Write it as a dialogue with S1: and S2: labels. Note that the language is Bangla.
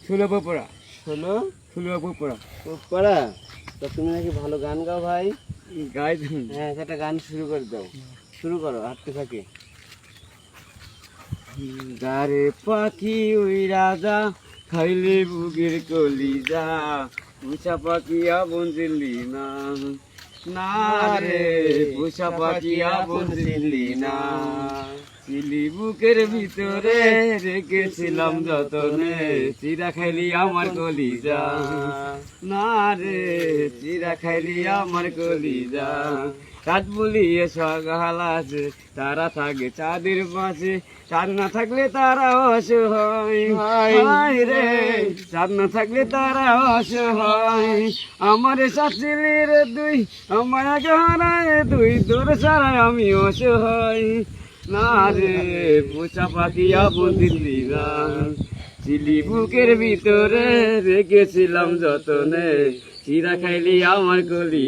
S1: ষোলো পড়া।
S2: ষোলো
S1: পড়া
S2: পড়া। তো তুমি নাকি ভালো গান গাও ভাই।
S1: গাই।
S2: হ্যাঁ, একটা গান শুরু করে দাও। শুরু করো, হাঁটতে থাকি।
S1: গারে পাখি ওই রাজা খাইলে বুকের কলিজা, পুষা পাখি আপন চিনলি না, না রে পুষা পাখি আপন চিনলি না। চিলি বুকের ভিতরে রেখেছিলাম যতনে, চিরা খাইলি আমার কলিজা, না রে চিরা খাইলি আমার কলিজা। চাঁদ বলিয়ে সকাল আছে, তারা থাকে চাঁদের পাশে, চাঁদ না থাকলে তারা অসহায়। হায় রে চাঁদ না থাকলে তারা অসহায়। আমার শাশুড়ির দুই, আমার হারায় দুই, তোর ছাড়া আমি অসহায়। না রে পোষা পাখি আপন দিল্লি না, চিলি বুকের ভিতরে রেখেছিলাম যতনে, চিরা খাইলি আমার কলি।